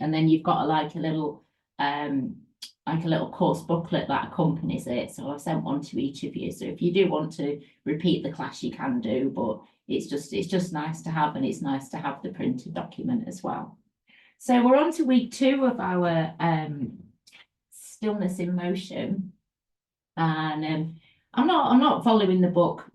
and then you've got like a little course booklet that accompanies it. So I've sent one to each of you. So if you do want to repeat the class, you can do, but it's just nice to have, and it's nice to have the printed document as well. So we're on to week 2 of our Stillness in Motion, and I'm not following the book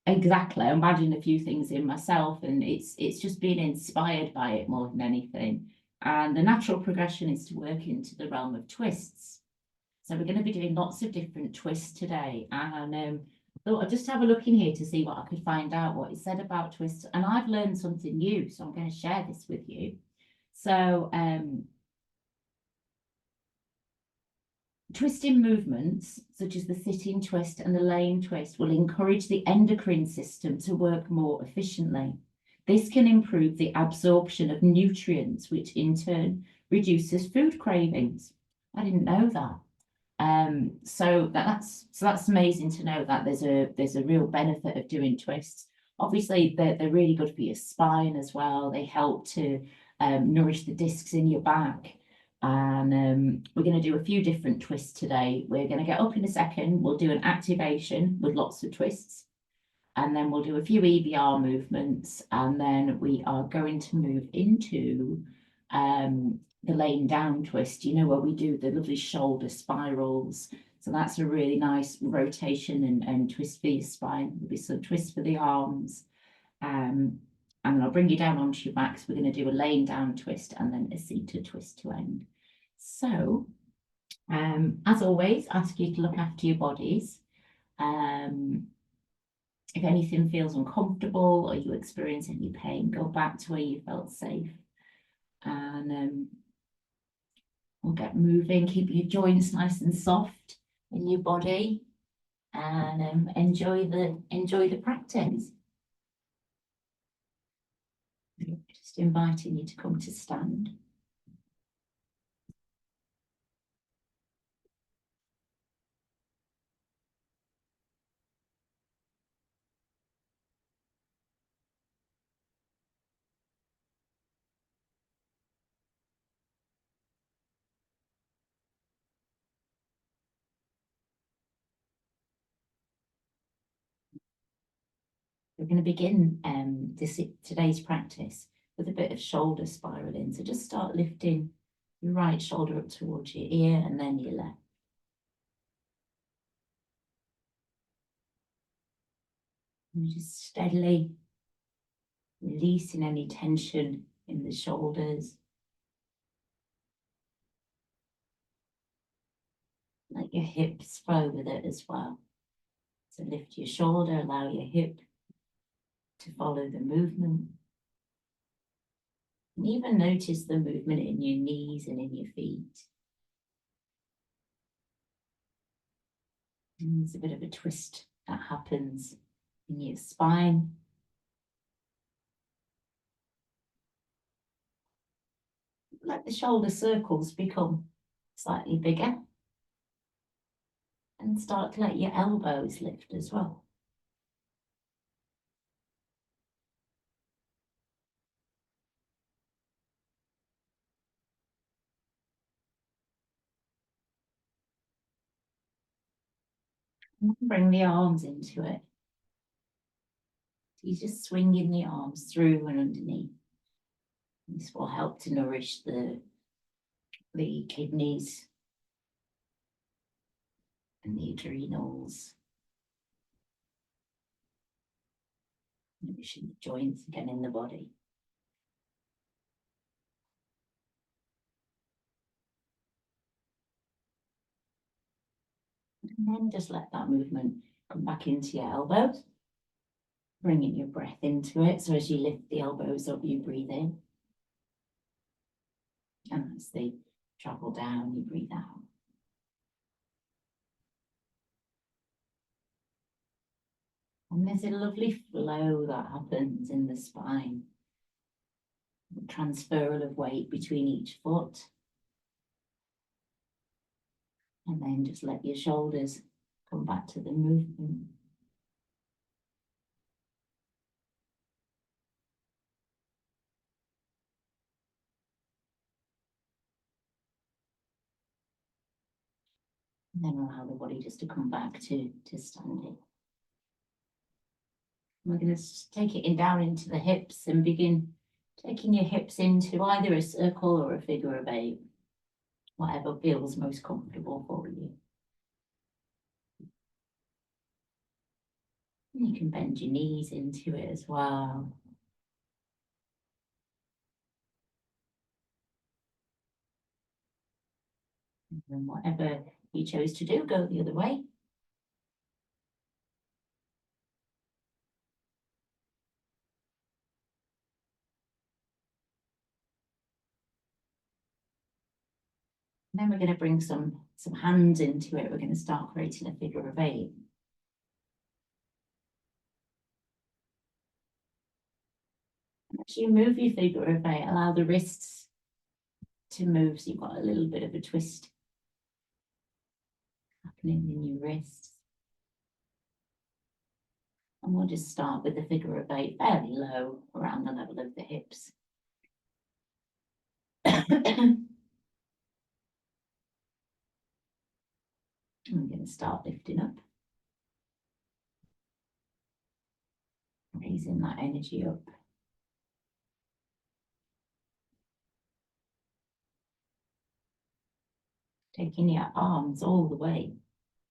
exactly. I'm adding a few things in myself, and it's just being inspired by it more than anything. And the natural progression is to work into the realm of twists. So we're going to be doing lots of different twists today, and thought I'd just have a look in here to see what I could find out, what it said about twists. And I've learned something new, so I'm going to share this with you. So twisting movements, such as the sitting twist and the laying twist, will encourage the endocrine system to work more efficiently. This can improve the absorption of nutrients, which in turn reduces food cravings. I didn't know that. So that's amazing to know that there's a real benefit of doing twists. Obviously, they're really good for your spine as well. They help to nourish the discs in your back. And we're going to do a few different twists today. We're going to get up in a second. We'll do an activation with lots of twists. And then we'll do a few EBR movements. And then we are going to move into the laying down twist, you know, where we do the lovely shoulder spirals. So that's a really nice rotation and twist for your spine. There'll be some twists for the arms. And then I'll bring you down onto your back. So we're going to do a laying down twist and then a seated twist to end. So, as always, ask you to look after your bodies. If anything feels uncomfortable or you experience any pain, go back to where you felt safe. And we'll get moving. Keep your joints nice and soft in your body, and enjoy the practice. Just inviting you to come to stand. We're going to begin today's practice with a bit of shoulder spiraling. So just start lifting your right shoulder up towards your ear and then your left. And just steadily releasing any tension in the shoulders. Let your hips flow with it as well. So lift your shoulder, allow your hip to follow the movement. And even notice the movement in your knees and in your feet. And there's a bit of a twist that happens in your spine. Let the shoulder circles become slightly bigger. And start to let your elbows lift as well. And bring the arms into it. So you're just swinging the arms through and underneath. This will help to nourish the kidneys and the adrenals. Nourishing the joints again in the body. And then just let that movement come back into your elbows. Bringing your breath into it. So as you lift the elbows up, you breathe in. And as they travel down, you breathe out. And there's a lovely flow that happens in the spine. The transferal of weight between each foot. And then just let your shoulders come back to the movement. And then allow the body just to come back to standing. We're going to take it in down into the hips and begin taking your hips into either a circle or a figure of 8, whatever feels most comfortable for you. And you can bend your knees into it as well. And whatever you chose to do, go the other way. And then we're going to bring some hands into it. We're going to start creating a figure of 8. As you move your figure of 8, allow the wrists to move, so you've got a little bit of a twist happening in your wrists. And we'll just start with the figure of 8 fairly low, around the level of the hips. I'm going to start lifting up, raising that energy up. Taking your arms all the way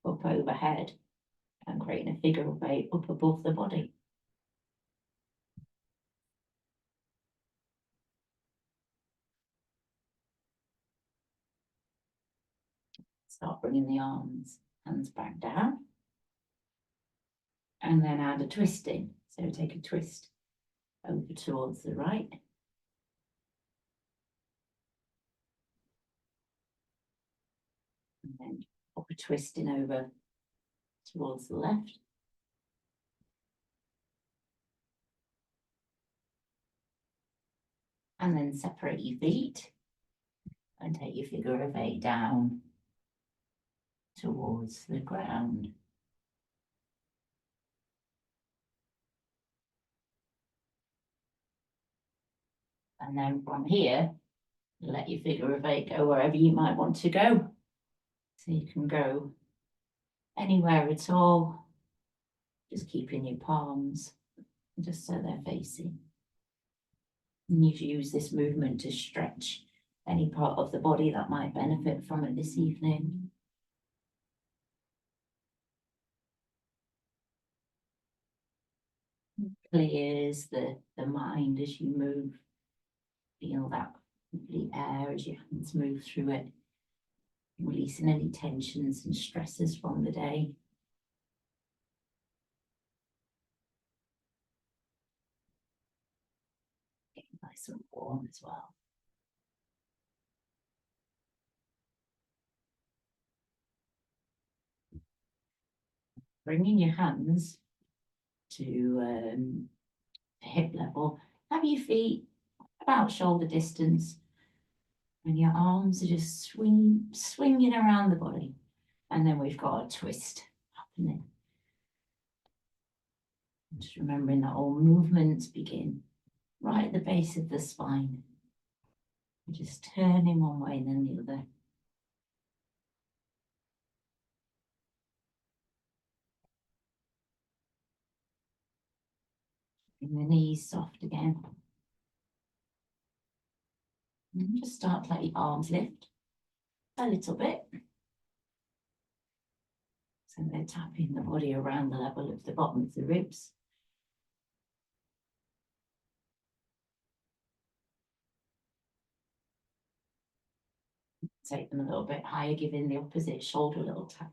up overhead and creating a figure of 8 up above the body. Start bringing the hands back down. And then add a twist in. So take a twist over towards the right. And then pop a twist in over towards the left. And then separate your feet and take your figure of 8 down towards the ground. And then from here, let your figure of 8 go wherever you might want to go. So you can go anywhere at all, just keeping your palms just so they're facing. And you use this movement to stretch any part of the body that might benefit from it this evening. Clears the mind as you move. Feel that lovely air as your hands move through it, releasing any tensions and stresses from the day. Getting nice and warm as well. Bringing your hands to hip level, have your feet about shoulder distance, and your arms are just swinging around the body. And then we've got a twist happening. Just remembering that all movements begin right at the base of the spine. We're just turning one way and then the other. Bring the knees soft again. And just start to let your arms lift a little bit. So they're tapping the body around the level of the bottom of the ribs. Take them a little bit higher, giving the opposite shoulder a little tap.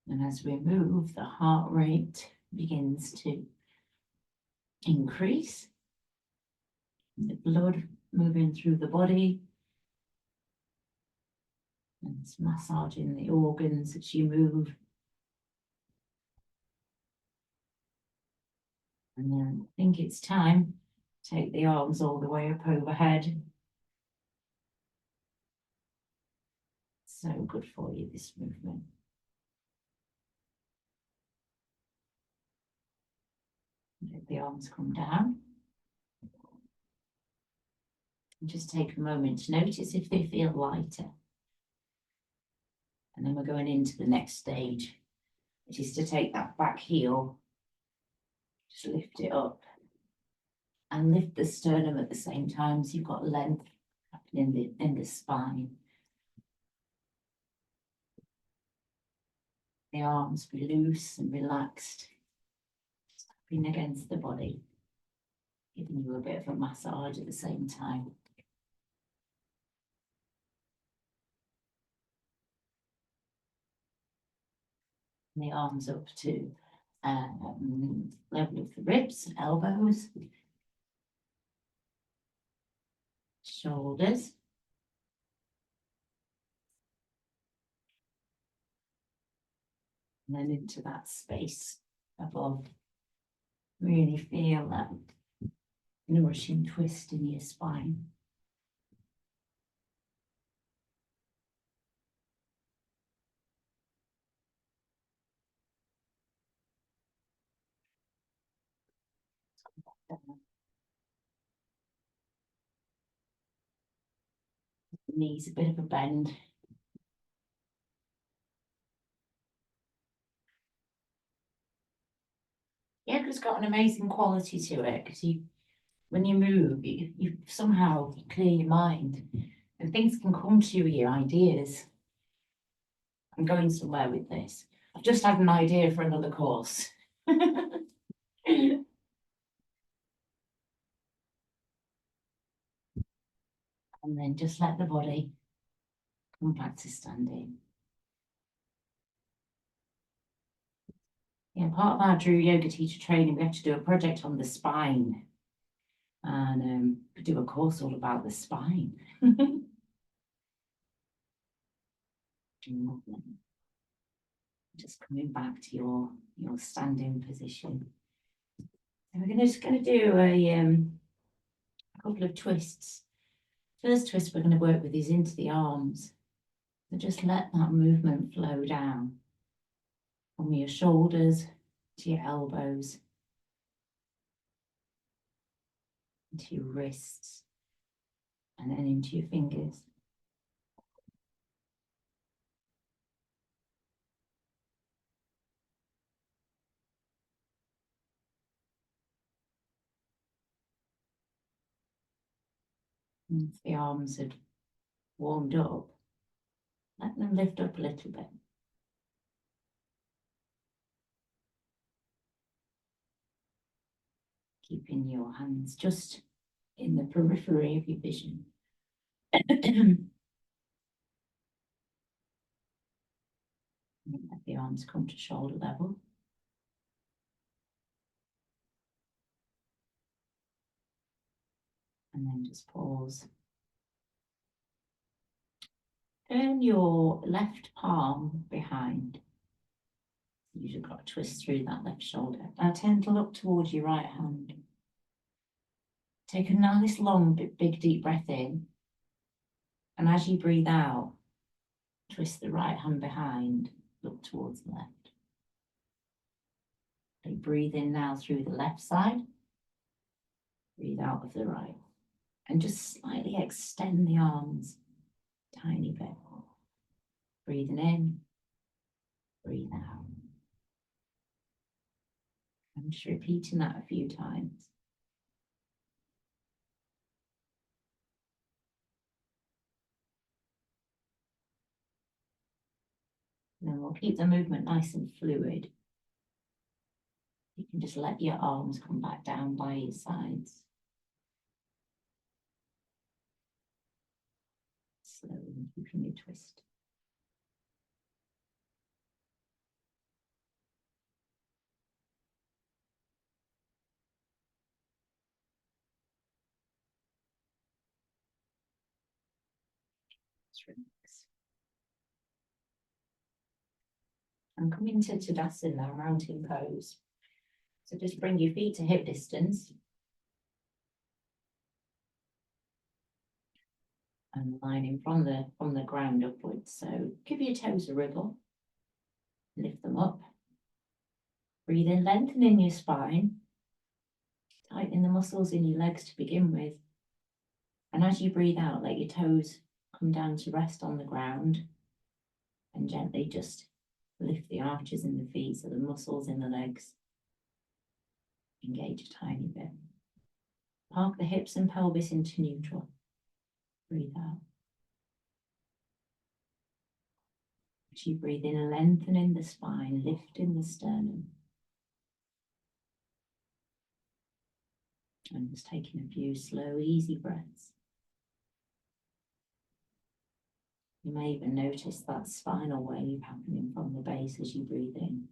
And as we move, the heart rate begins to increase. The blood moving through the body. And it's massaging the organs as you move. And then I think it's time to take the arms all the way up overhead. So good for you, this movement. Let the arms come down. And just take a moment to notice if they feel lighter. And then we're going into the next stage, which is to take that back heel, just lift it up and lift the sternum at the same time, so you've got length happening in the spine. The arms be loose and relaxed, tapping against the body, giving you a bit of a massage at the same time. And the arms up to level of the ribs, elbows, shoulders. And then into that space above. Really feel that nourishing twist in your spine. Knees a bit of a bend. Yoga's got an amazing quality to it, because when you move, you somehow clear your mind, and things can come to you with your ideas. I'm going somewhere with this. I've just had an idea for another course. And then just let the body come back to standing. Yeah, part of our Drew Yoga teacher training, we have to do a project on the spine, and do a course all about the spine. Just coming back to your standing position. And we're just going to do a couple of twists. First twist we're going to work with is into the arms. So just let that movement flow down from your shoulders to your elbows, into your wrists, and then into your fingers. And if the arms had warmed up, let them lift up a little bit. Keeping your hands just in the periphery of your vision. Let the arms come to shoulder level. And then just pause. Turn your left palm behind. You've got to twist through that left shoulder. Now tend to look towards your right hand. Take a nice long, big, deep breath in. And as you breathe out, twist the right hand behind, look towards the left. Okay, breathe in now through the left side. Breathe out of the right. And just slightly extend the arms, tiny bit. Breathing in, breathe out. I'm just repeating that a few times. And then we'll keep the movement nice and fluid. You can just let your arms come back down by your sides. Slowly keeping your twist. Just relax. And come into Tadasana, mountain pose. So just bring your feet to hip distance. And lining from the ground upwards. So give your toes a wriggle. Lift them up. Breathe in, lengthening your spine. Tightening the muscles in your legs to begin with. And as you breathe out, let your toes come down to rest on the ground, and gently just lift the arches in the feet so the muscles in the legs engage a tiny bit. Park the hips and pelvis into neutral. Breathe out. As you breathe in, lengthening the spine, lifting the sternum. And just taking a few slow, easy breaths. You may even notice that spinal wave happening from the base as you breathe in.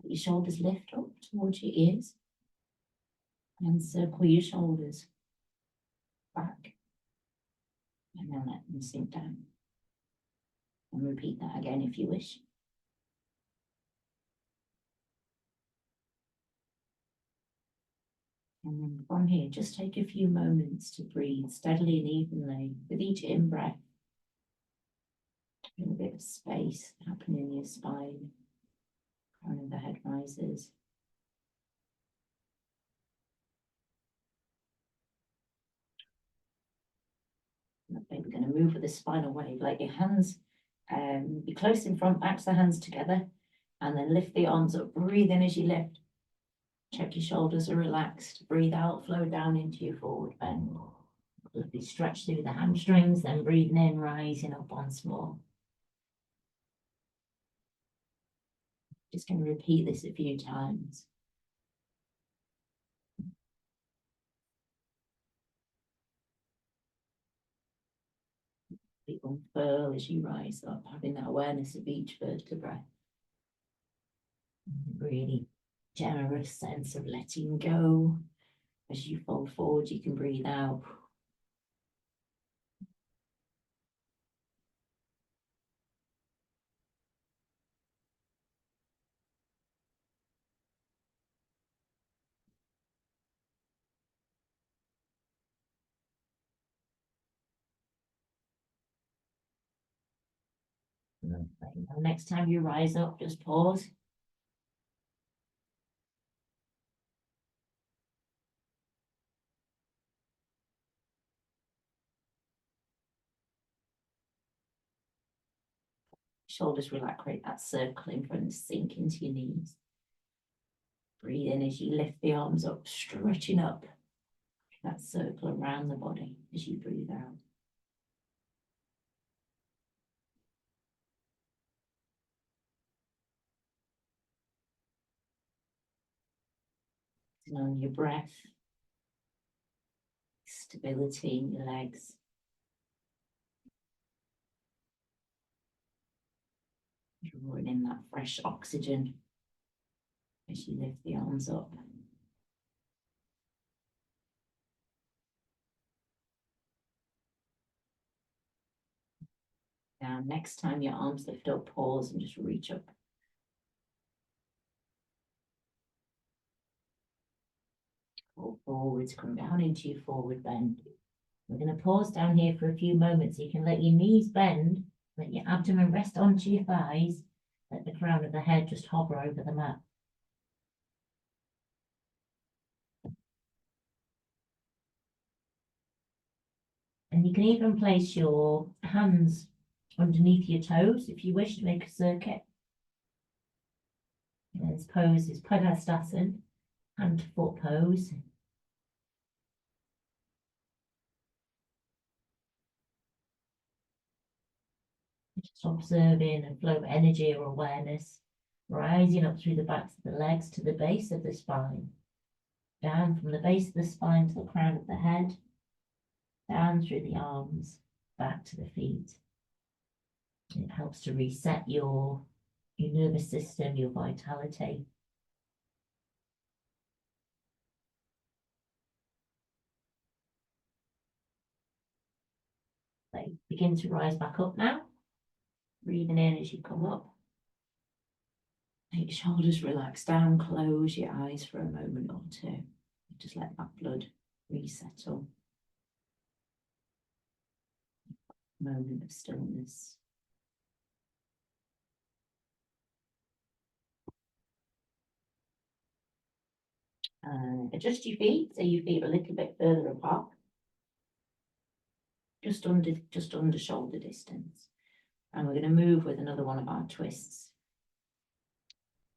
Let your shoulders lift up towards your ears and circle your shoulders back, and then let them sink down. And repeat that again if you wish. And then from here, just take a few moments to breathe steadily and evenly with each in-breath. A bit of space happening in your spine, crown of the head rises. Okay, we're going to move with the spinal wave. Let your hands be close in front, back to the hands together, and then lift the arms up. Breathe in as you lift. Check your shoulders are relaxed. Breathe out, flow down into your forward bend. Lovely stretch through the hamstrings, then breathing in, rising up once more. Just going to repeat this a few times. Unfurl as you rise up, having that awareness of each vertebra. Really generous sense of letting go. As you fold forward, you can breathe out. Now, next time you rise up, just pause. Shoulders relax, create that circle in front, sink into your knees. Breathe in as you lift the arms up, stretching up that circle around the body as you breathe out. And on your breath, stability in your legs. Drawing in that fresh oxygen as you lift the arms up. Now, next time your arms lift up, pause and just reach up. Pull forwards, come down into your forward bend. We're going to pause down here for a few moments. You can let your knees bend, let your abdomen rest onto your thighs, let the crown of the head just hover over the mat. And you can even place your hands underneath your toes if you wish to make a circuit. And this pose is Padhastasana, hand to foot pose. Just observing a flow of energy or awareness rising up through the backs of the legs to the base of the spine. Down from the base of the spine to the crown of the head. Down through the arms, back to the feet. It helps to reset your nervous system, your vitality. They begin to rise back up now. Breathing in as you come up. Make your shoulders relax down, close your eyes for a moment or two. Just let that blood resettle. Moment of stillness. Adjust your feet so your feet are a little bit further apart. Just under shoulder distance. And we're going to move with another one of our twists.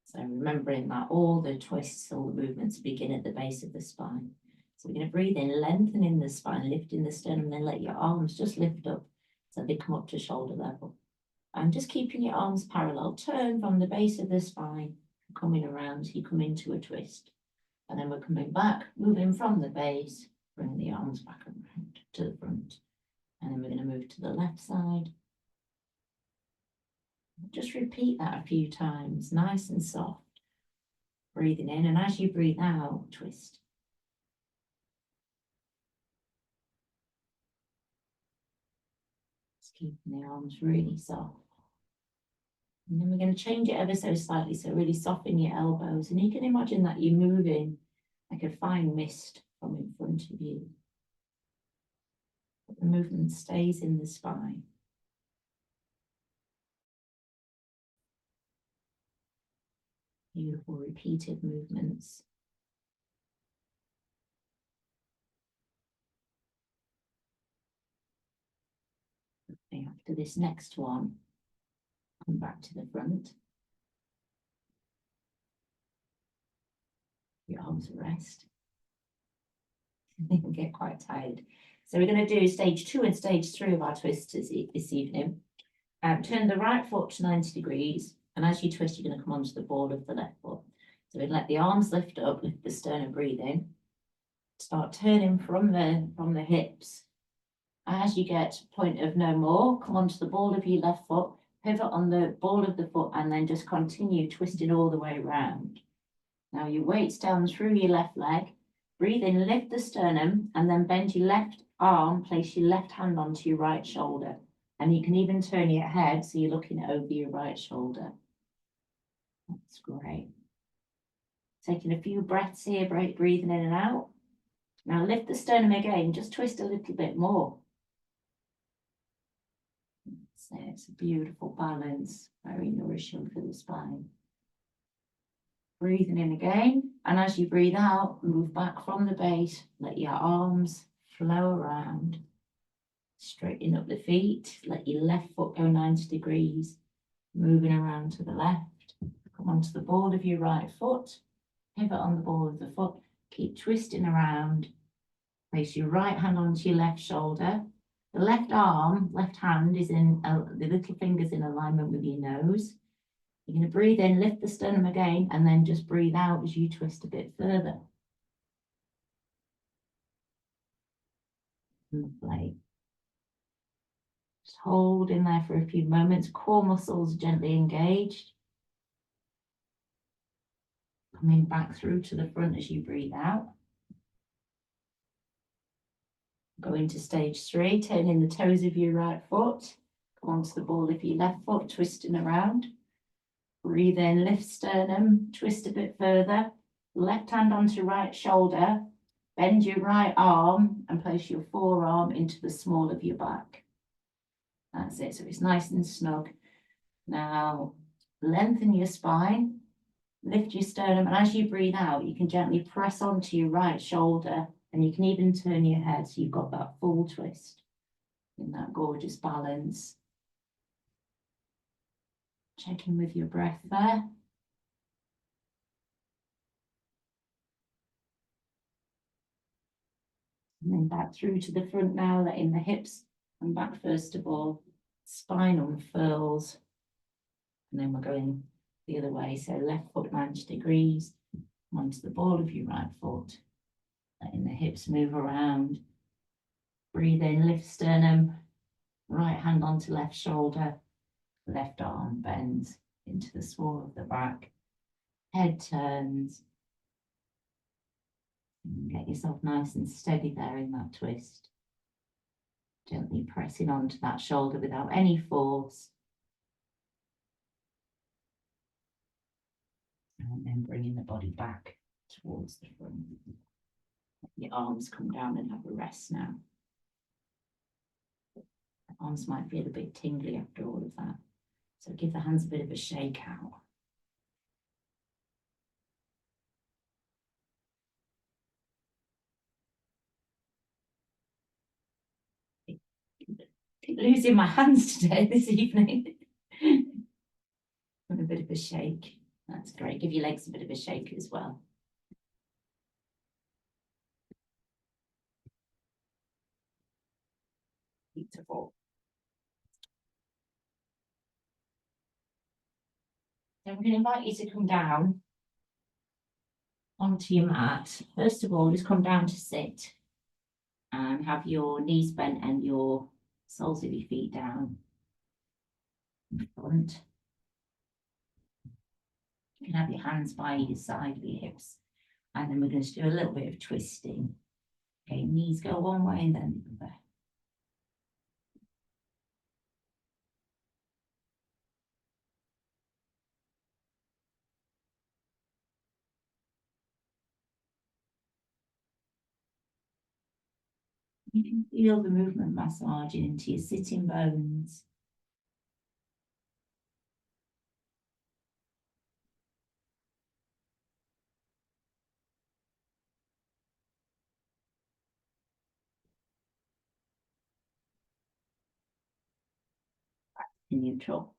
So remembering that all the twists, all the movements begin at the base of the spine. So we're going to breathe in, lengthening the spine, lifting the sternum, then let your arms just lift up so they come up to shoulder level. And just keeping your arms parallel, turn from the base of the spine, coming around, so you come into a twist. And then we're coming back, moving from the base, bringing the arms back around to the front. And then we're going to move to the left side. Just repeat that a few times, nice and soft. Breathing in, and as you breathe out, twist. Just keeping the arms really soft. And then we're going to change it ever so slightly, so really soften your elbows. And you can imagine that you're moving like a fine mist from in front of you. But the movement stays in the spine. Beautiful repeated movements. Okay, after this next one, come back to the front. Your arms at rest. They can get quite tired. So we're going to do stage 2 and stage 3 of our twists this evening. Turn the right foot to 90 degrees, and as you twist, you're going to come onto the ball of the left foot. So we'd let the arms lift up, lift the sternum, breathe in. Start turning from the hips. As you get to point of no more, come onto the ball of your left foot, pivot on the ball of the foot, and then just continue twisting all the way around. Now your weight's down through your left leg. Breathe in, lift the sternum, and then bend your left arm, place your left hand onto your right shoulder. And you can even turn your head so you're looking over your right shoulder. That's great. Taking a few breaths here, breathing in and out. Now lift the sternum again, just twist a little bit more. So it's a beautiful balance, very nourishing for the spine. Breathing in again, and as you breathe out, move back from the base, let your arms flow around. Straighten up the feet, let your left foot go 90 degrees, moving around to the left. Come onto the ball of your right foot, pivot on the ball of the foot, keep twisting around. Place your right hand onto your left shoulder. The left arm, left hand is in, the little finger's in alignment with your nose. You're going to breathe in, lift the sternum again, and then just breathe out as you twist a bit further. Lovely. Just hold in there for a few moments. Core muscles gently engaged. Coming back through to the front as you breathe out. Go into stage 3, turning the toes of your right foot. Come onto the ball of your left foot, twisting around. Breathe in, lift sternum, twist a bit further. Left hand onto right shoulder. Bend your right arm and place your forearm into the small of your back. That's it, so it's nice and snug. Now, lengthen your spine, lift your sternum, and as you breathe out, you can gently press onto your right shoulder, and you can even turn your head so you've got that full twist in that gorgeous balance. Check in with your breath there. And then back through to the front now, letting the hips come back first of all. Spine unfurls. And then we're going the other way. So left foot 90 degrees. Onto the ball of your right foot. Letting the hips move around. Breathe in, lift sternum. Right hand onto left shoulder. Left arm bends into the small of the back. Head turns. And get yourself nice and steady there in that twist. Gently pressing onto that shoulder without any force. And then bringing the body back towards the front. Let your arms come down and have a rest now. The arms might feel a bit tingly after all of that. So give the hands a bit of a shake out. keep losing my hands today, this evening. And a bit of a shake. That's great. Give your legs a bit of a shake as well. Beautiful. So I'm going to invite you to come down onto your mat. First of all, just come down to sit and have your knees bent and your soles of your feet down in front. You can have your hands by either side of your hips. And then we're going to do a little bit of twisting. Okay, knees go one way and then the other. You can feel the movement massaging into your sitting bones. Neutral.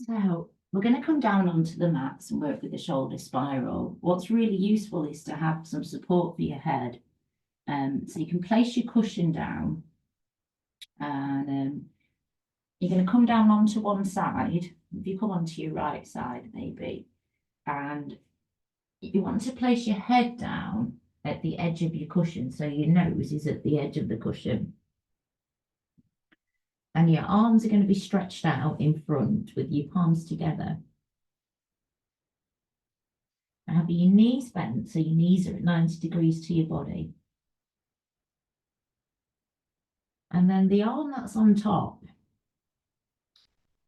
So we're going to come down onto the mats and work with the shoulder spiral. What's really useful is to have some support for your head. So you can place your cushion down and you're going to come down onto one side. If you come onto your right side, maybe, and you want to place your head down at the edge of your cushion. So your nose is at the edge of the cushion. And your arms are going to be stretched out in front with your palms together. Have your knees bent, so your knees are at 90 degrees to your body. And then the arm that's on top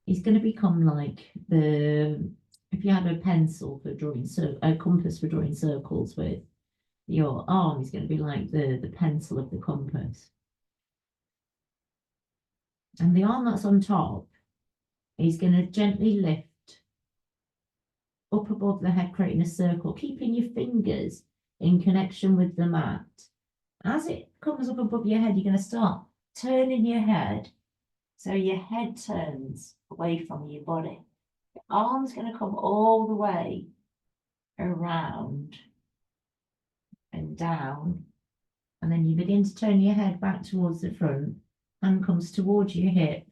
is going to become like if you had a pencil for drawing, a compass for drawing circles with, your arm is going to be like the pencil of the compass. And the arm that's on top is going to gently lift up above the head, creating a circle, keeping your fingers in connection with the mat. As it comes up above your head, you're going to start turning your head so your head turns away from your body. The arm's going to come all the way around and down, and then you begin to turn your head back towards the front. Hand comes towards your hip,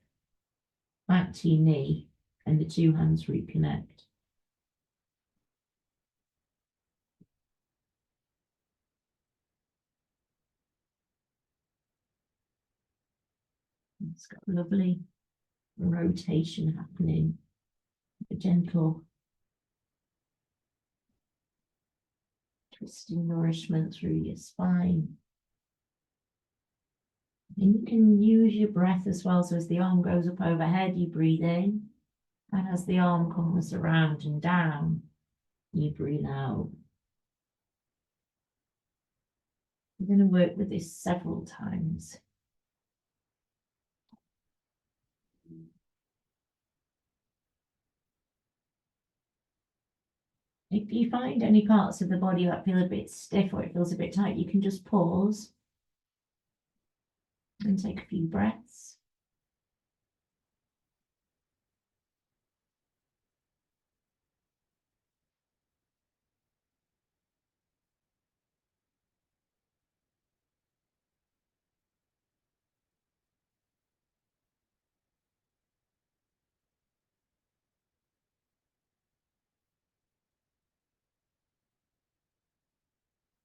back to your knee, and the two hands reconnect. It's got a lovely rotation happening, a gentle twisting nourishment through your spine. And you can use your breath as well. So as the arm goes up overhead, you breathe in. And as the arm comes around and down, you breathe out. We're going to work with this several times. If you find any parts of the body that feel a bit stiff or it feels a bit tight, you can just pause and take a few breaths.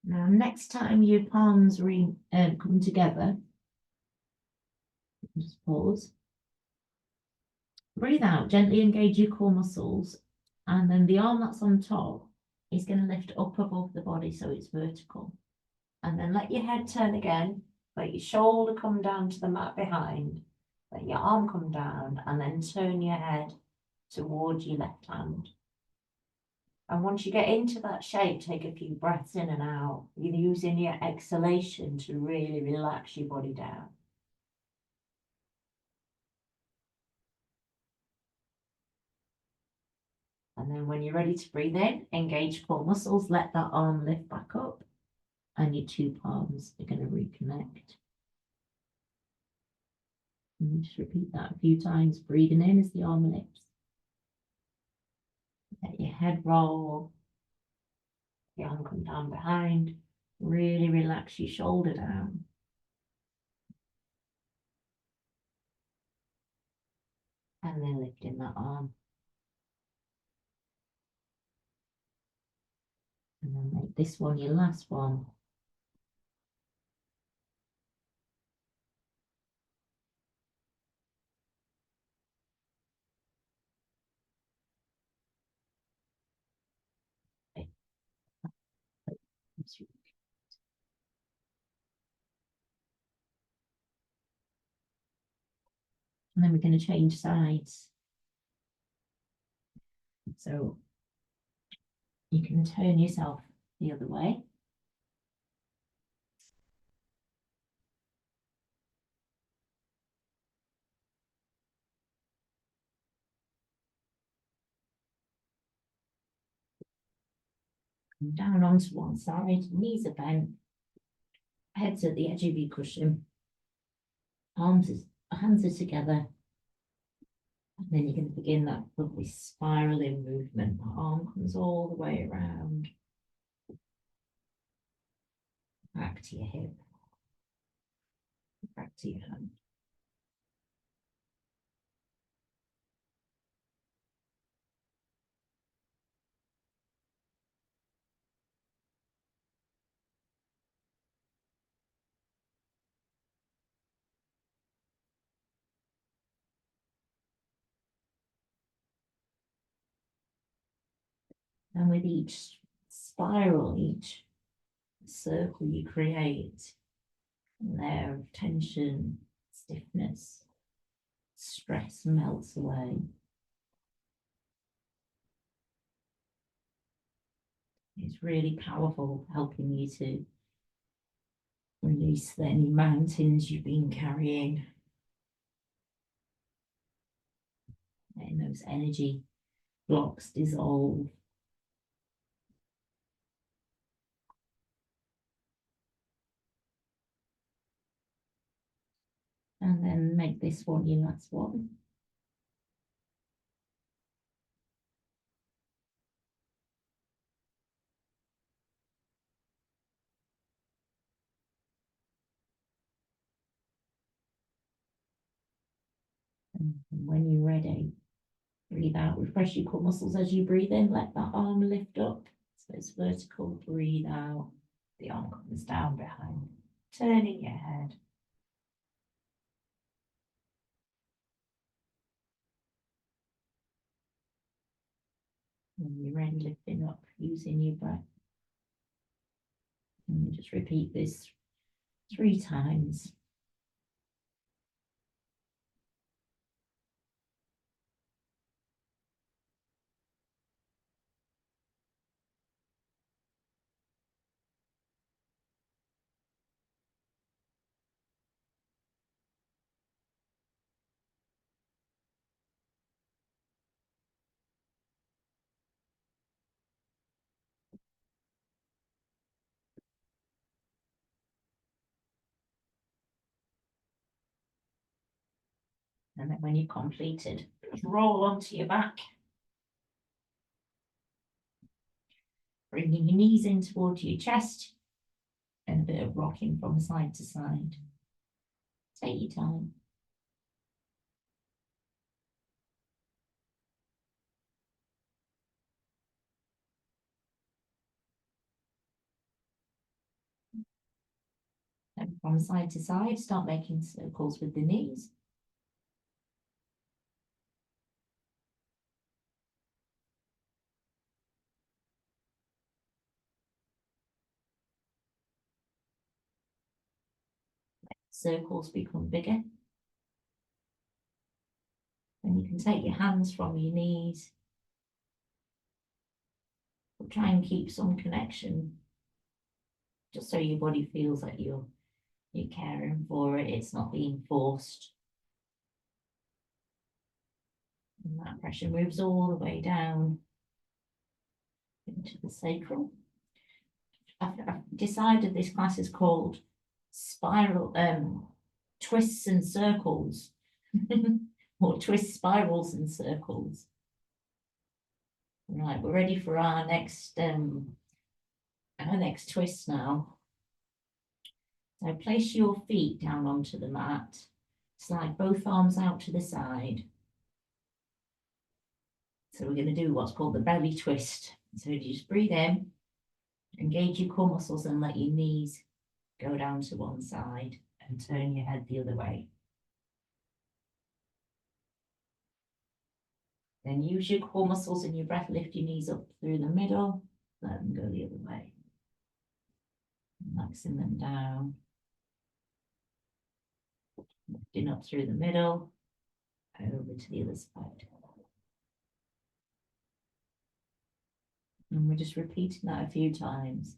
Now, next time your palms come together, just pause. Breathe out, gently engage your core muscles, and then the arm that's on top is going to lift up above the body so it's vertical. And then let your head turn again, let your shoulder come down to the mat behind, let your arm come down, and then turn your head towards your left hand. And once you get into that shape, take a few breaths in and out. You're using your exhalation to really relax your body down. And then when you're ready to breathe in, engage core muscles, let that arm lift back up, and your two palms are going to reconnect. And just repeat that a few times, breathing in as the arm lifts. Let your head roll, the arm come down behind. Really relax your shoulder down. And then lifting that arm. And then make this one your last one. And then we're going to change sides. So you can turn yourself the other way. Come down onto one side, knees are bent, head's at the edge of your cushion, hands are together. And then you're going to begin that lovely spiraling movement. The arm comes all the way around, back to your hip, back to your hand. And with each spiral, each circle you create, an air of tension, stiffness, stress melts away. It's really powerful, helping you to release any mountains you've been carrying. And those energy blocks dissolve. And then make this one your last one. And when you're ready, breathe out, refresh your core muscles as you breathe in, let that arm lift up. So it's vertical, breathe out, the arm comes down behind, turning your head. When you're ready, lifting up, using your breath. And just repeat this 3 times. And then when you're completed, roll onto your back. Bringing your knees in towards your chest and a bit of rocking from side to side. Take your time. And from side to side, start making circles with the knees. Circles become bigger. And you can take your hands from your knees. But try and keep some connection, just so your body feels like you're caring for it. It's not being forced. And that pressure moves all the way down into the sacral. I've decided this class is called spiral twists and circles, More twist spirals and circles. Right, we're ready for our next twist now. So place your feet down onto the mat. Slide both arms out to the side. So we're going to do what's called the belly twist. So you just breathe in, engage your core muscles and let your knees go down to one side and turn your head the other way. Then use your core muscles and your breath, lift your knees up through the middle, let them go the other way. Relaxing them down. Lifting up through the middle, over to the other side. And we're just repeating that a few times.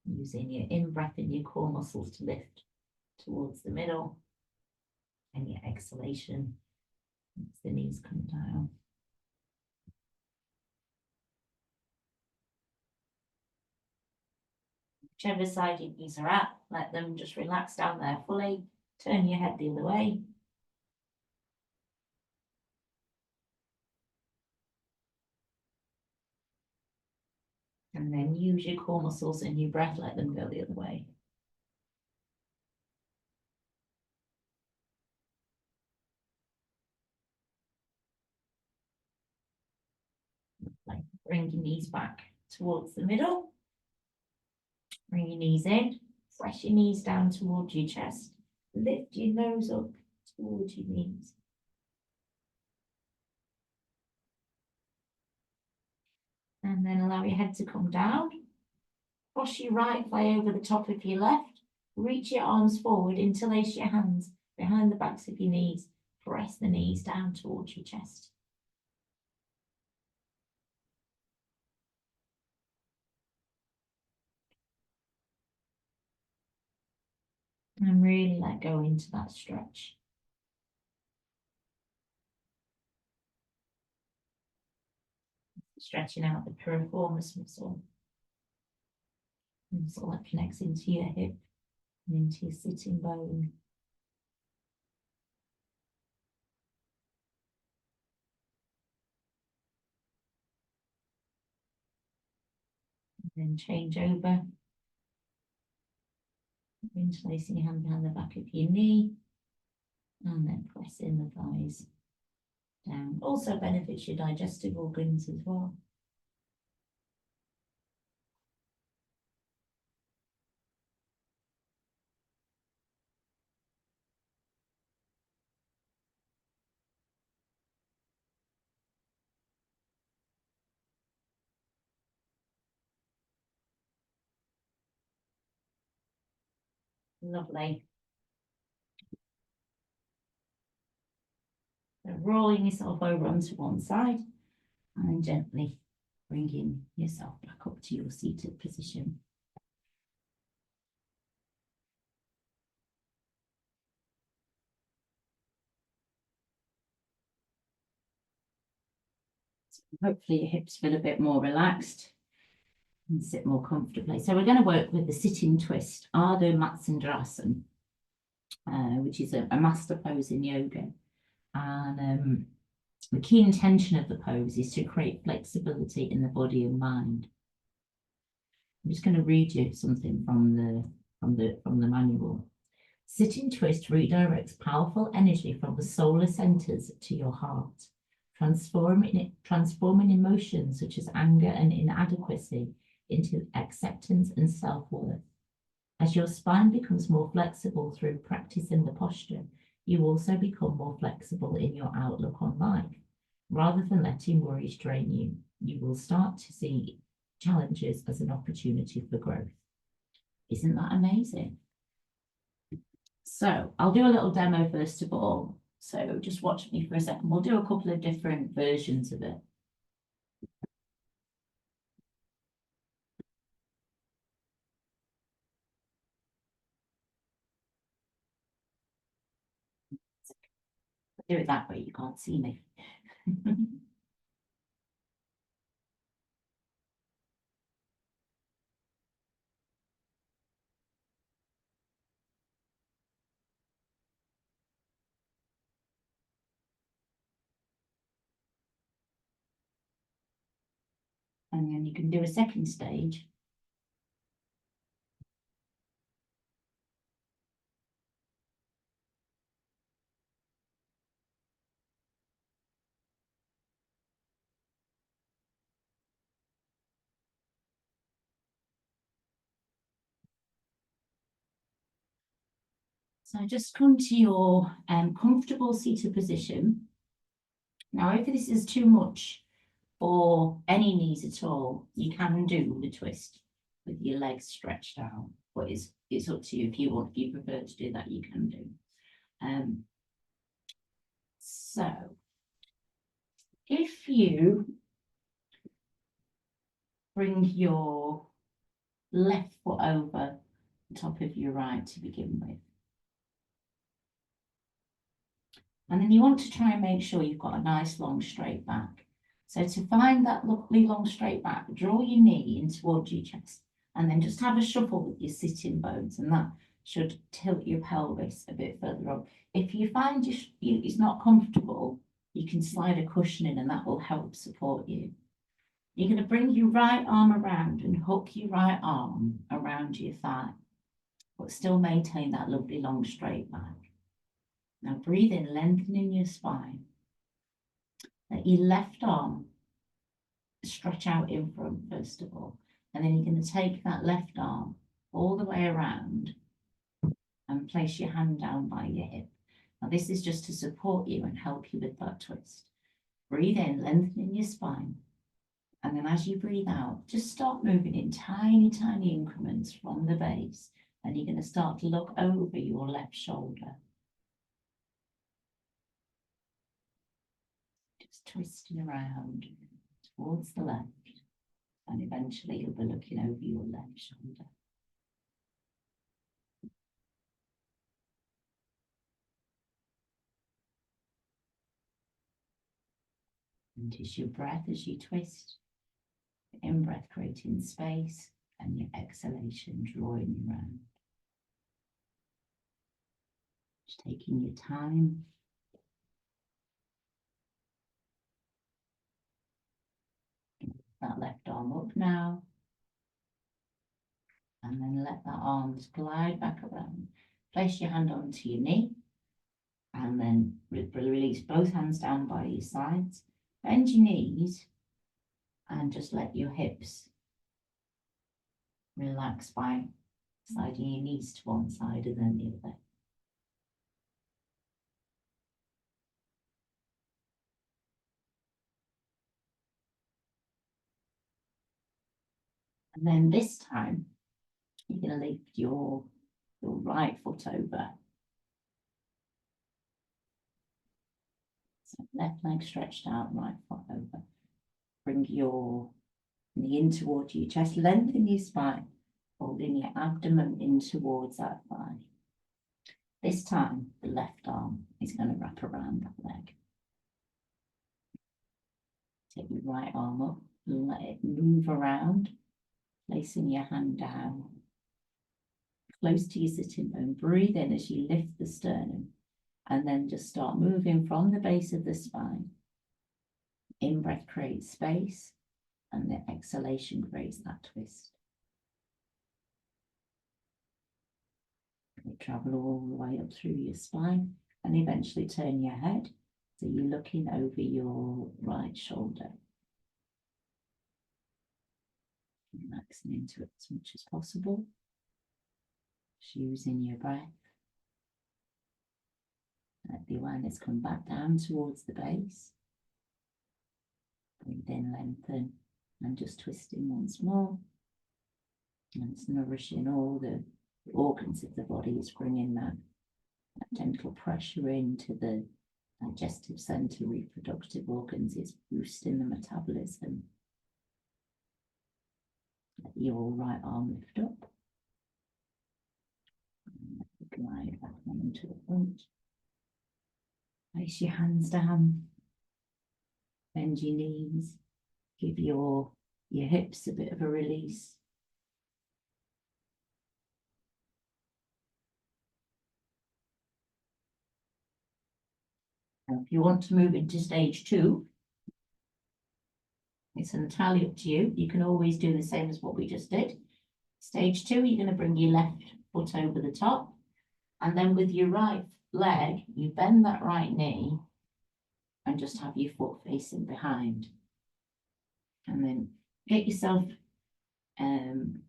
Using your in-breath and your core muscles to lift towards the middle. And your exhalation, as the knees come down. Whichever side your knees are at, let them just relax down there fully. Turn your head the other way. And then use your core muscles and your breath, let them go the other way. Like bring your knees back towards the middle. Bring your knees in. Press your knees down towards your chest. Lift your nose up towards your knees. And then allow your head to come down. Cross your right thigh over the top of your left. Reach your arms forward, interlace your hands behind the backs of your knees. Press the knees down towards your chest. And really let go into that stretch. Stretching out the piriformis muscle. Muscle that connects into your hip and into your sitting bone. And then change over. Interlacing your hand behind the back of your knee. And then pressing the thighs down. Also benefits your digestive organs as well. Lovely. So rolling yourself over onto one side and then gently bringing yourself back up to your seated position. Hopefully your hips feel a bit more relaxed and sit more comfortably. So we're going to work with the sitting twist, Ardha Matsyendrasana, which is a master pose in yoga. And the key intention of the pose is to create flexibility in the body and mind. I'm just going to read you something from the manual. Sitting twist redirects powerful energy from the solar centers to your heart, transforming emotions such as anger and inadequacy into acceptance and self-worth. As your spine becomes more flexible through practicing the posture, you also become more flexible in your outlook on life. Rather than letting worries drain you, you will start to see challenges as an opportunity for growth. Isn't that amazing? So I'll do a little demo first of all. So just watch me for a second. We'll do a couple of different versions of it. Do it that way, you can't see me. And then you can do a second stage. So just come to your comfortable seated position. Now, if this is too much or any knees at all, you can do the twist with your legs stretched out. But it's up to you if you prefer to do that, you can do. So if you bring your left foot over the top of your right to begin with. And then you want to try and make sure you've got a nice long straight back. So to find that lovely long straight back, draw your knee in towards your chest and then just have a shuffle with your sitting bones, and that should tilt your pelvis a bit further up. If you find it's not comfortable, you can slide a cushion in and that will help support you. You're going to bring your right arm around and hook your right arm around your thigh, but still maintain that lovely long straight back. Now breathe in, lengthening your spine. Let your left arm stretch out in front first of all, and then you're going to take that left arm all the way around and place your hand down by your hip. Now this is just to support you and help you with that twist. Breathe in, lengthening your spine. And then as you breathe out, just start moving in tiny, tiny increments from the base. And you're going to start to look over your left shoulder. Just twisting around towards the left. And eventually you'll be looking over your left shoulder. Notice your breath as you twist. In-breath creating space and your exhalation drawing you around. Just taking your time. That left arm up now. And then let that arm glide back around. Place your hand onto your knee. And then release both hands down by your sides. Bend your knees. And just let your hips relax by sliding your knees to one side and then the other. And then this time, you're going to lift your right foot over. So left leg stretched out, right foot over. Bring your knee in towards your chest, lengthen your spine, holding your abdomen in towards that thigh. This time, the left arm is going to wrap around that leg. Take your right arm up and let it move around, placing your hand down, close to your sitting bone. Breathe in as you lift the sternum, and then just start moving from the base of the spine. In-breath creates space, and the exhalation creates that twist. You travel all the way up through your spine and eventually turn your head so you're looking over your right shoulder. Relaxing into it as much as possible. Just using your breath. Let the awareness come back down towards the base. Breathe in, lengthen, and just twisting once more. And it's nourishing all the organs of the body. It's bringing that gentle pressure into the digestive center, reproductive organs. It's boosting the metabolism. Let your right arm lift up. And let it glide back on to the front. Place your hands down. Bend your knees. Give your hips a bit of a release. Now, if you want to move into stage 2, It's entirely up to you. You can always do the same as what we just did. Stage 2, you're going to bring your left foot over the top. And then with your right leg, you bend that right knee and just have your foot facing behind. And then get yourself into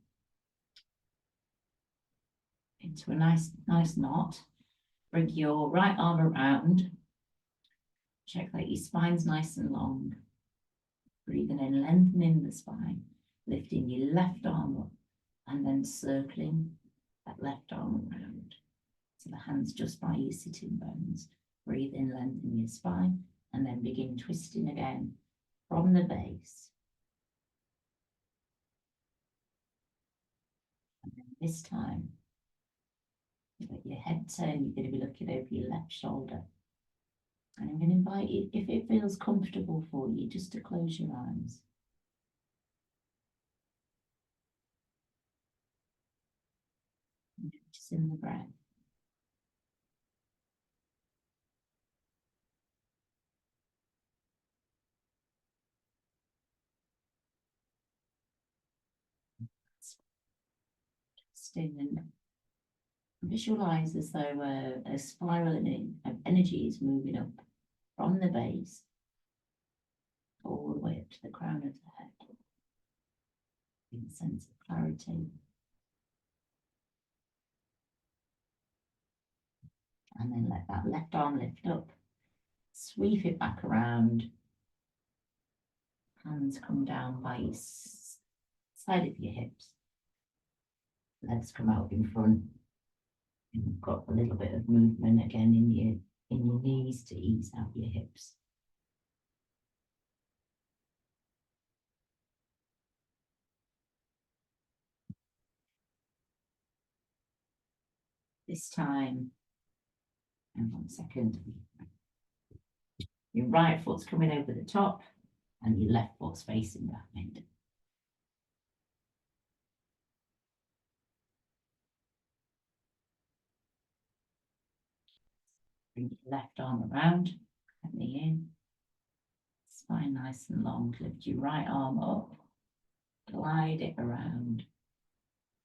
a nice knot. Bring your right arm around. Check that your spine's nice and long. Breathing in, lengthening the spine, lifting your left arm up, and then circling that left arm around. So the hands just by your sitting bones. Breathe in, lengthen your spine, and then begin twisting again from the base. And then this time, you let your head turn, you're going to be looking over your left shoulder. And I'm going to invite you, if it feels comfortable for you, just to close your eyes. Noticing the breath. And visualize as though a spiral of energy is moving up from the base all the way up to the crown of the head. In a sense of clarity. And then let that left arm lift up. Sweep it back around. Hands come down by your side of your hips. Legs come out in front. And you've got a little bit of movement again in your knees to ease out your hips. This time, and 1 second, your right foot's coming over the top and your left foot's facing behind. Bring your left arm around, knee in, spine nice and long. Lift your right arm up, glide it around.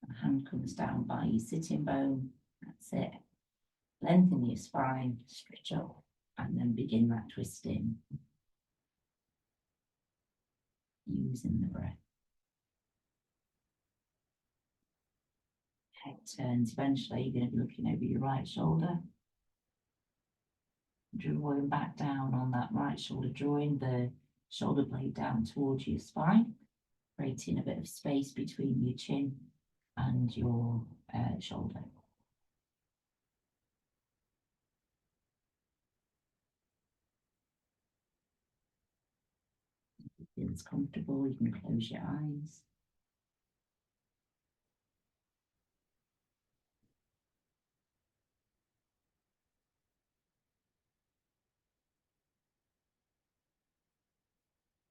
The hand comes down by your sitting bone. That's it. Lengthen your spine, stretch up, and then begin that twisting. Using the breath. Head turns. Eventually, you're going to be looking over your right shoulder. Drawing back down on that right shoulder, drawing the shoulder blade down towards your spine, creating a bit of space between your chin and your shoulder. If it feels comfortable, you can close your eyes.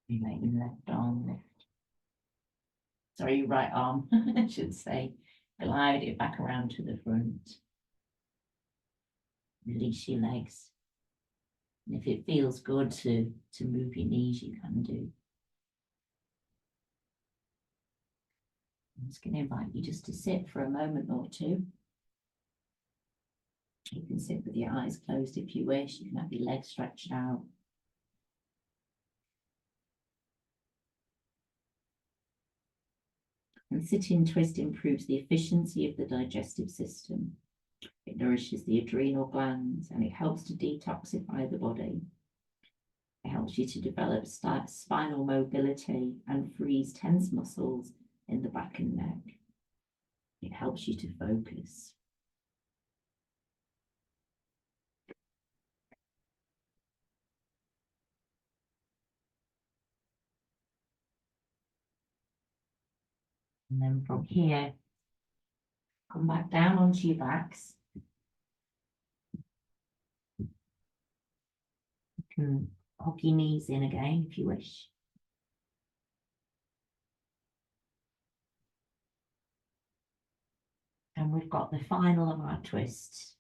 You let your left arm lift. Sorry, your right arm, I should say. Glide it back around to the front. Release your legs. And if it feels good to move your knees, you can do. I'm just going to invite you just to sit for a moment or two. You can sit with your eyes closed if you wish. You can have your legs stretched out. And sitting twist improves the efficiency of the digestive system. It nourishes the adrenal glands and it helps to detoxify the body. It helps you to develop spinal mobility and frees tense muscles in the back and neck. It helps you to focus. And then from here, come back down onto your backs. You can hook your knees in again if you wish. And we've got the final of our twists.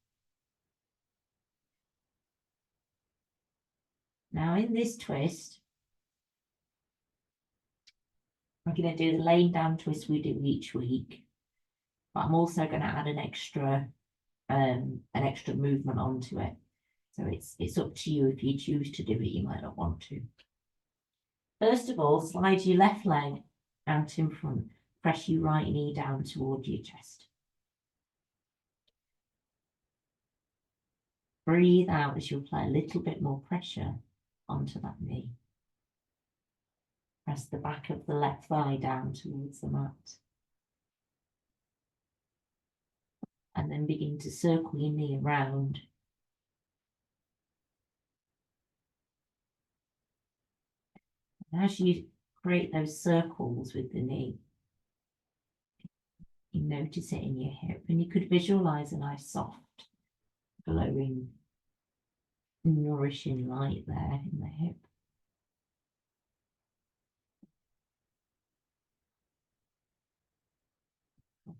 Now in this twist, I'm going to do the laying down twist we do each week, but I'm also going to add an extra movement onto it. So it's up to you. If you choose to do it, you might not want to. First of all, slide your left leg out in front. Press your right knee down towards your chest. Breathe out as you apply a little bit more pressure onto that knee. Press the back of the left thigh down towards the mat. And then begin to circle your knee around. And as you create those circles with the knee, you notice it in your hip, and you could visualize a nice soft, glowing, nourishing light there in the hip. Okay.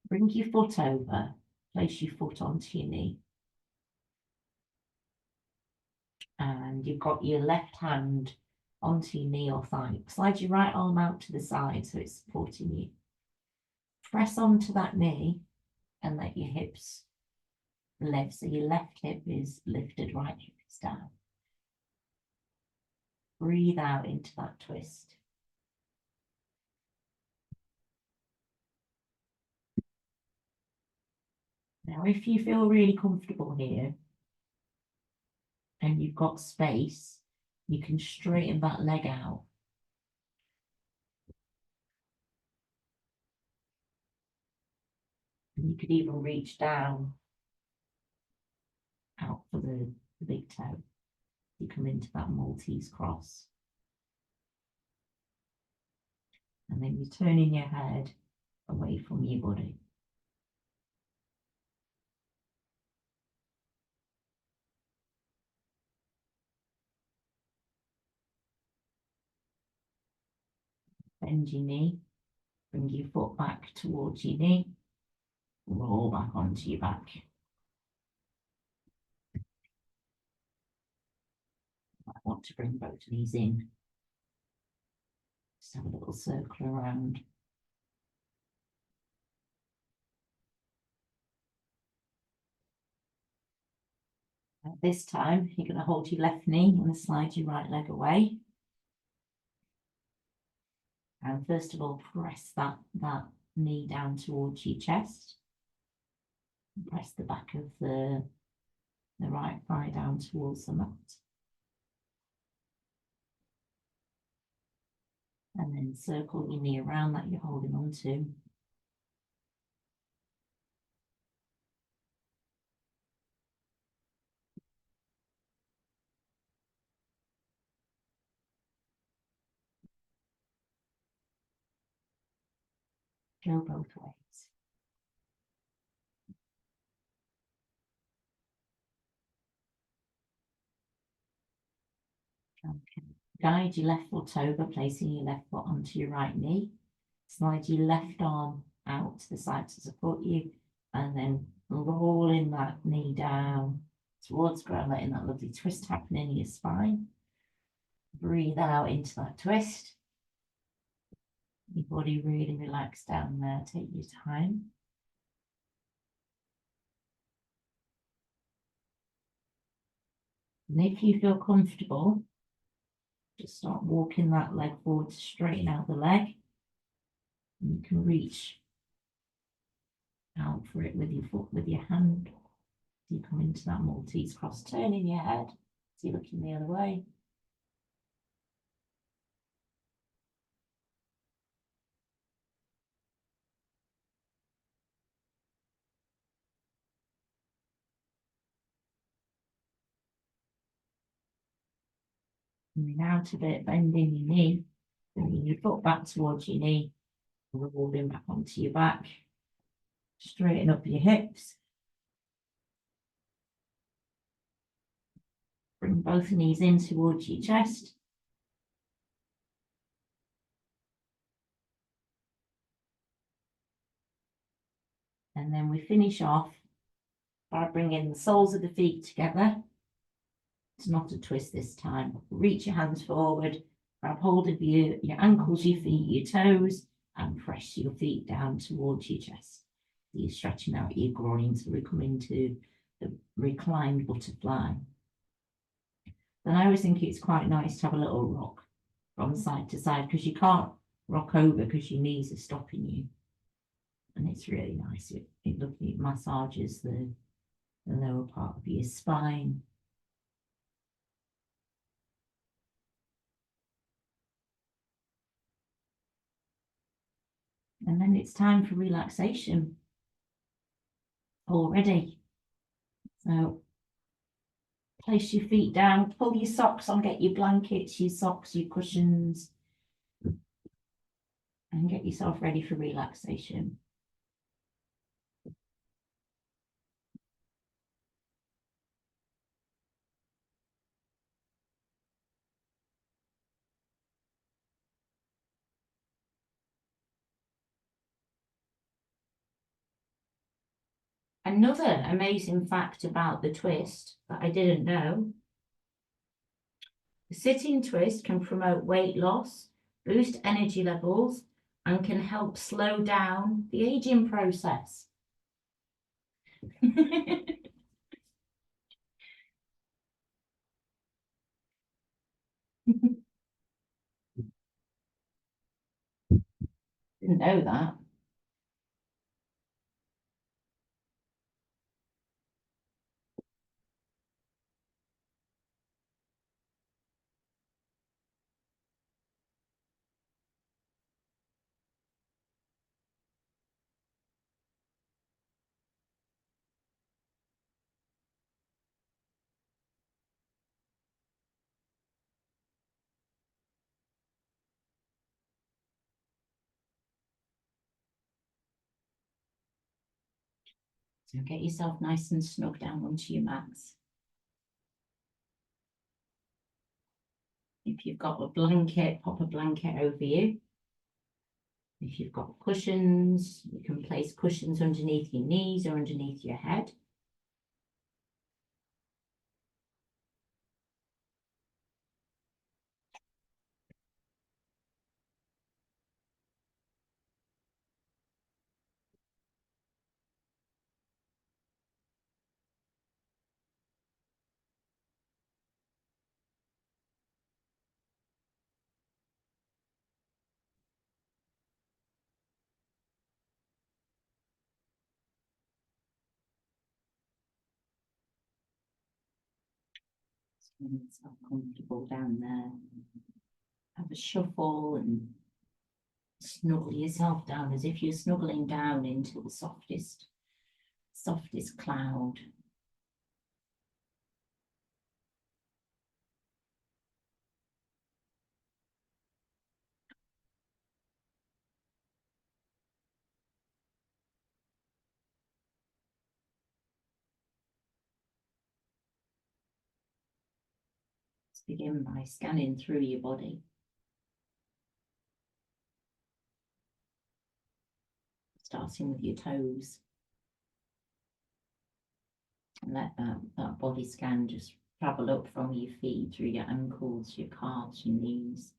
Bring your foot over, place your foot onto your knee. And you've got your left hand onto your knee or thigh. Slide your right arm out to the side so it's supporting you. Press onto that knee and let your hips lift. So your left hip is lifted, right hip is down. Breathe out into that twist. Now, if you feel really comfortable here and you've got space, you can straighten that leg out. And you could even reach down out for the big toe. You come into that Maltese cross. And then you're turning your head away from your body. Bend your knee, bring your foot back towards your knee, roll back onto your back. I want to bring both knees in. Just have a little circle around. At this time, you're going to hold your left knee and slide your right leg away. And first of all, press that knee down towards your chest. Press the back of the right thigh down towards the mat. And then circle your knee around that you're holding on to. Go both ways. Okay. Guide your left foot over, placing your left foot onto your right knee. Slide your left arm out to the side to support you, and then rolling that knee down towards ground, letting that lovely twist happen in your spine. Breathe out into that twist. Your body really relaxed down there. Take your time. And if you feel comfortable, just start walking that leg forward to straighten out the leg. And you can reach out for it with your foot, with your hand. You come into that Maltese cross, turning your head, so you're looking the other way. Coming out of it, bending your knee, bringing your foot back towards your knee, rolling back onto your back. Straighten up your hips. Bring both knees in towards your chest. And then we finish off by bringing the soles of the feet together. It's not a twist this time. Reach your hands forward Grab hold of your ankles, your feet, your toes, and press your feet down towards your chest. You're stretching out your groin, so we're coming to the reclined butterfly. Then I always think it's quite nice to have a little rock from side to side, because you can't rock over because your knees are stopping you. And it's really nice. It massages the lower part of your spine. And then it's time for relaxation already. So place your feet down, pull your socks on, get your blankets, your socks, your cushions, and get yourself ready for relaxation. Another amazing fact about the twist that I didn't know: the sitting twist can promote weight loss, boost energy levels, and can help slow down the aging process. Didn't know that. So get yourself nice and snug down onto your mats. If you've got a blanket, pop a blanket over you. If you've got cushions, you can place cushions underneath your knees or underneath your head. Make yourself comfortable down there. Have a shuffle and snuggle yourself down as if you're snuggling down into the softest cloud. Let's begin by scanning through your body. Starting with your toes. And let that body scan just travel up from your feet through your ankles, your calves, your knees,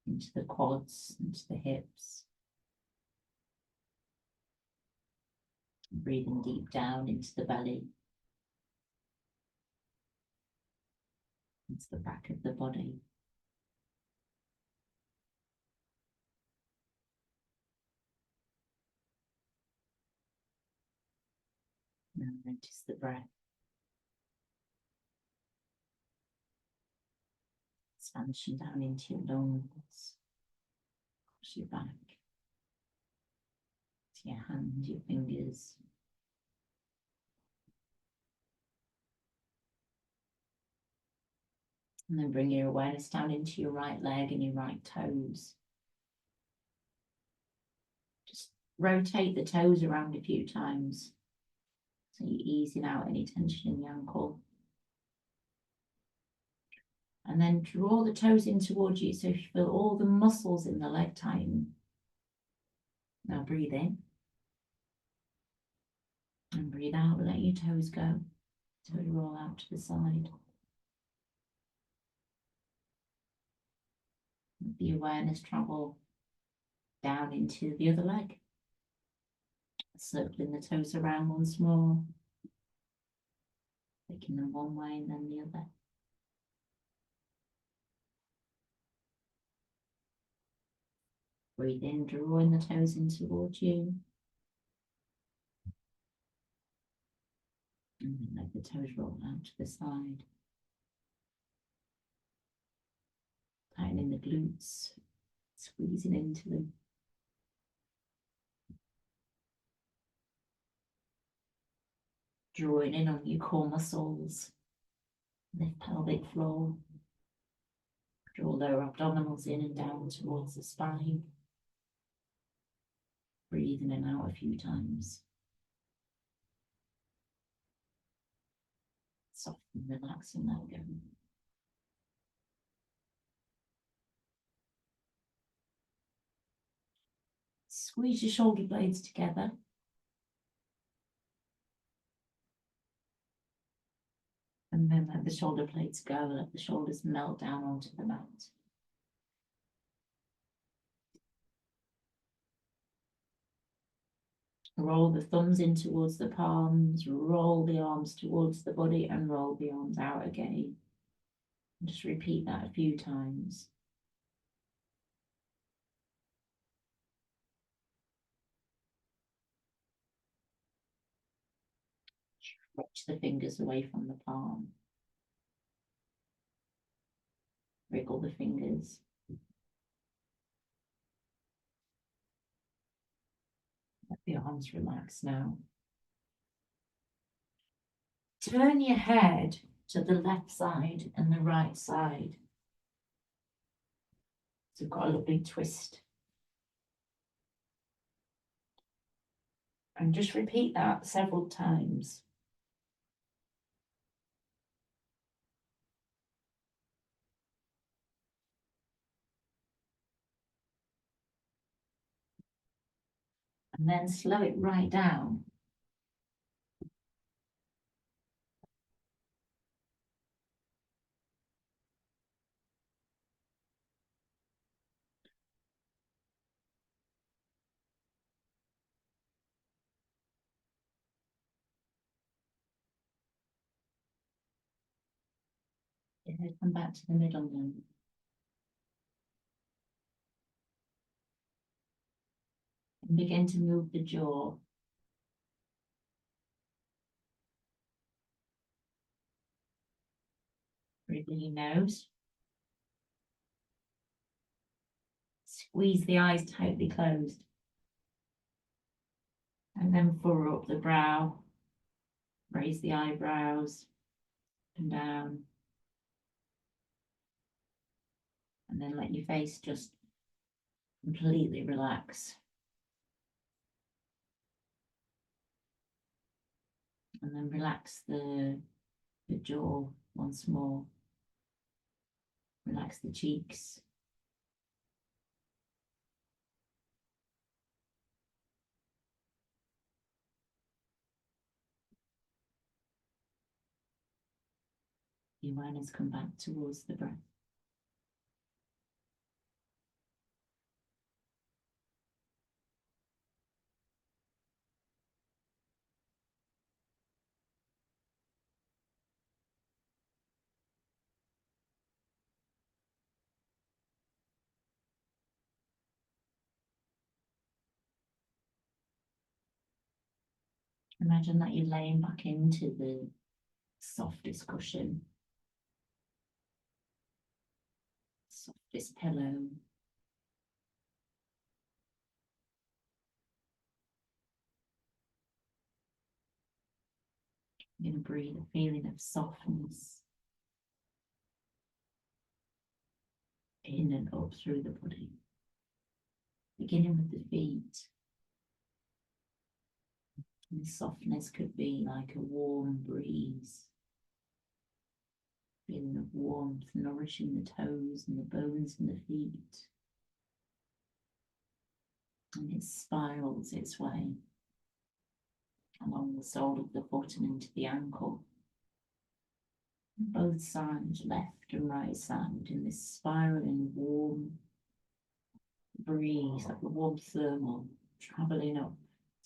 into the quads, into the hips. Breathing deep down into the belly, into the back of the body. Now notice the breath. Expansion down into your lungs, across your back, to your hands, your fingers. And then bring your awareness down into your right leg and your right toes. Just rotate the toes around a few times, so you're easing out any tension in the ankle. And then draw the toes in towards you, so you feel all the muscles in the leg tighten. Now breathe in. And breathe out, let your toes go. Toes roll out to the side. the awareness travel down into the other leg, circling the toes around once more, taking them one way and then the other. Breathe in, drawing the toes in towards you. And then let the toes roll out to the side. Tightening the glutes, squeezing into them. Drawing in on your core muscles. Lift pelvic floor. Draw lower abdominals in and down towards the spine. Breathe in and out a few times. Soften, relax, and let go. Squeeze your shoulder blades together. And then let the shoulder blades go, let the shoulders melt down onto the mat. Roll the thumbs in towards the palms, roll the arms towards the body and roll the arms out again. And just repeat that a few times. Stretch the fingers away from the palm. Wriggle the fingers. Let the arms relax now. Turn your head to the left side and the right side. So we've got a lovely twist. And just repeat that several times. And then slow it right down. Come back to the middle now. And begin to move the jaw. Wriggle your nose. Squeeze the eyes tightly closed. And then furrow up the brow. Raise the eyebrows and down. And then let your face just completely relax. And then relax the jaw once more. Relax the cheeks. The awareness come back towards the breath. Imagine that you're laying back into the softest cushion, softest pillow. You're going to breathe a feeling of softness in and up through the body, beginning with the feet. And softness could be like a warm breeze, feeling of warmth nourishing the toes and the bones in the feet. And it spirals its way along the sole of the foot and into the ankle. Both sides, left and right side, in this spiraling warm breeze, like a warm thermal, traveling up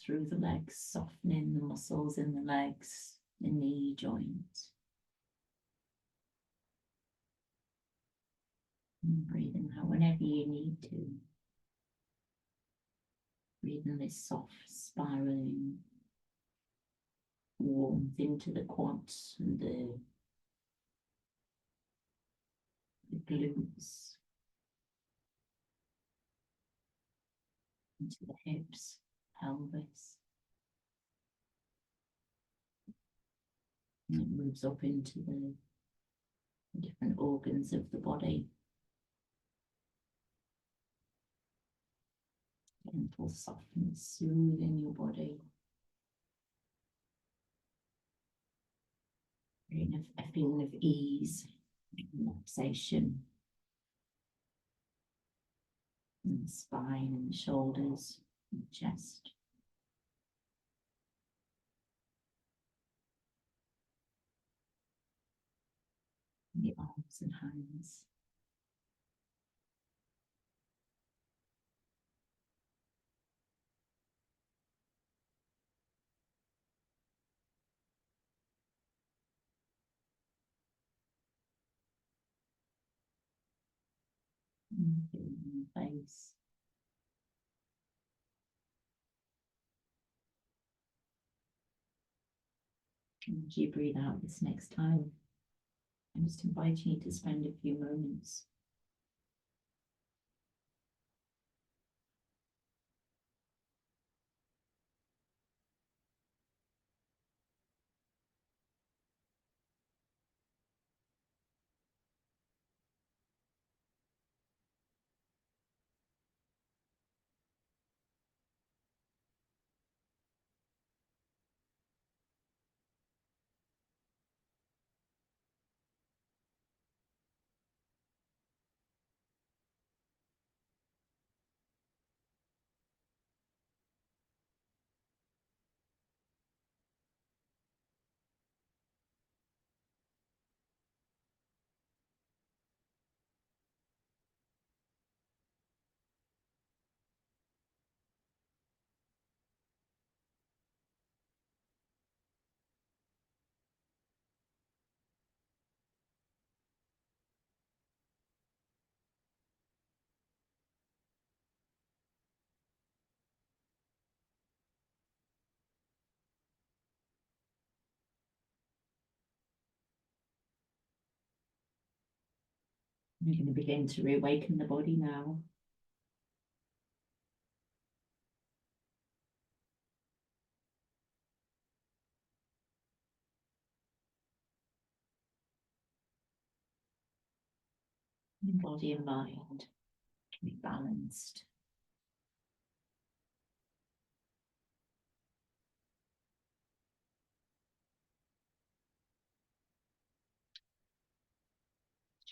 through the legs, softening the muscles in the legs, the knee joint. And breathing out whenever you need to. Breathing this soft, spiraling warmth into the quads and the glutes, into the hips, pelvis. And it moves up into the different organs of the body. Gentle softness, soothing your body. Creating a feeling of ease, relaxation in the spine and the shoulders and the chest. And the arms and hands. And feeling the face. And as you breathe out this next time, I'm just inviting you to spend a few moments You're going to begin to reawaken the body now. Your body and mind can be balanced.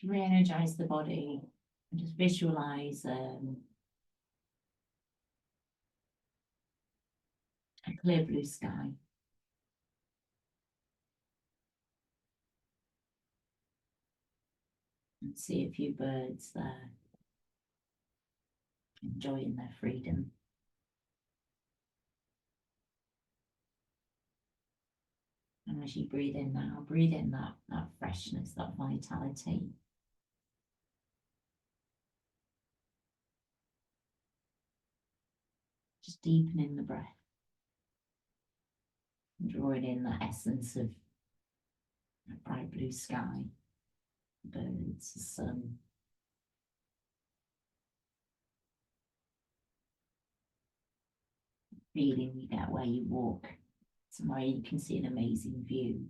To re-energize the body and just visualize a clear blue sky. And see a few birds there, enjoying their freedom. And as you breathe in now, breathe in that freshness, that vitality. Just deepening the breath. And drawing in that essence of a bright blue sky, birds, the sun. Feeling you get where you walk, somewhere you can see an amazing view.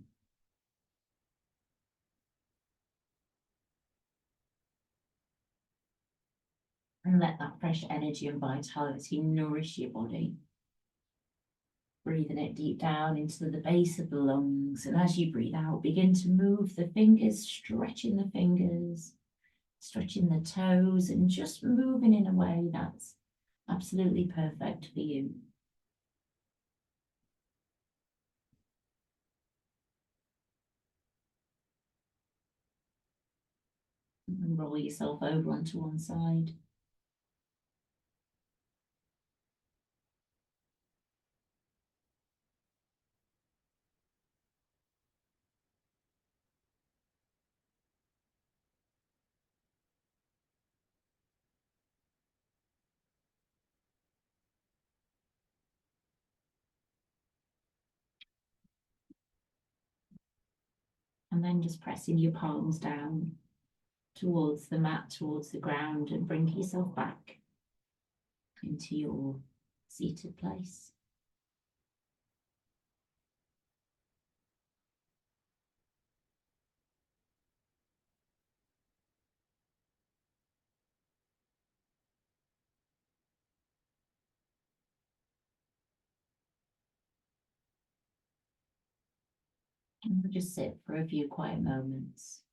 And let that fresh energy and vitality nourish your body. Breathing it deep down into the base of the lungs. And as you breathe out, begin to move the fingers, stretching the fingers, stretching the toes, and just moving in a way that's absolutely perfect for you. And roll yourself over onto one side. And then just pressing your palms down towards the mat, towards the ground, and bring yourself back into your seated place. And we'll just sit for a few quiet moments.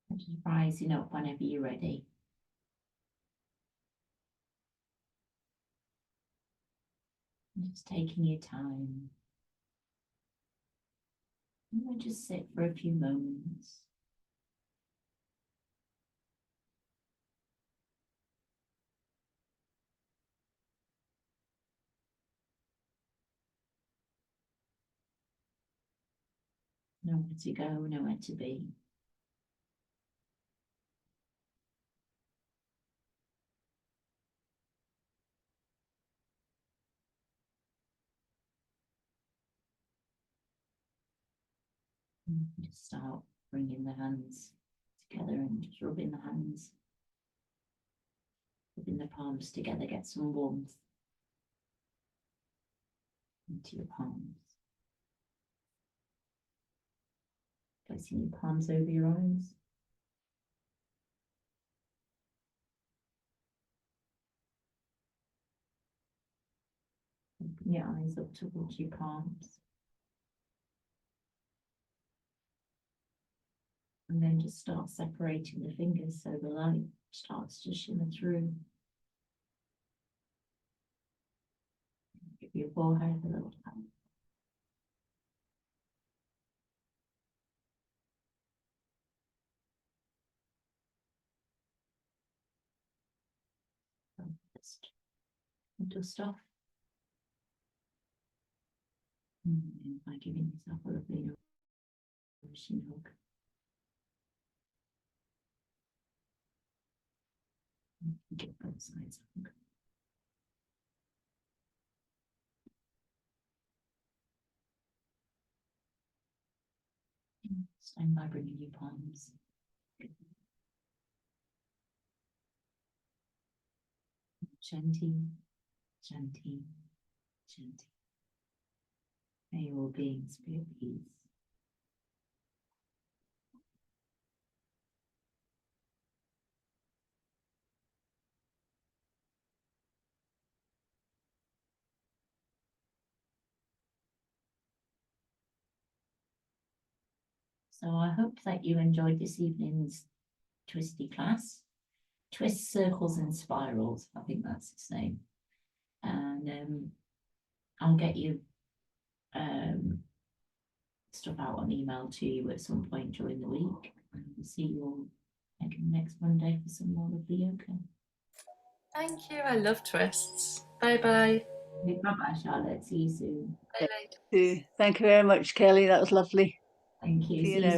And just rising up whenever you're ready. And just taking your time. And we'll just sit for a few moments. Nowhere to go, nowhere to be. And just start bringing the hands together and just rubbing the hands. Rubbing the palms together, get some warmth into your palms. Placing your palms over your eyes. Open your eyes up towards your palms. And then just start separating the fingers so the light starts to shimmer through. Give your forehead a little tap. Just dust off. And by giving yourself a lovely nourishing hug. Give both sides a hug. Stand by bringing your palms. Gently, gently, gently. May all beings be at peace. So I hope that you enjoyed this evening's twisty class. Twists, circles and spirals, I think that's its name. And I'll get you stuff out on email to you at some point during the week. And we'll see you all again next Monday for some more of the yoga. Thank you. I love twists. Bye bye. Bye-bye, Charlotte. See you soon. Bye. Thank you very much, Kelly. That was lovely. Thank you. See you See you now.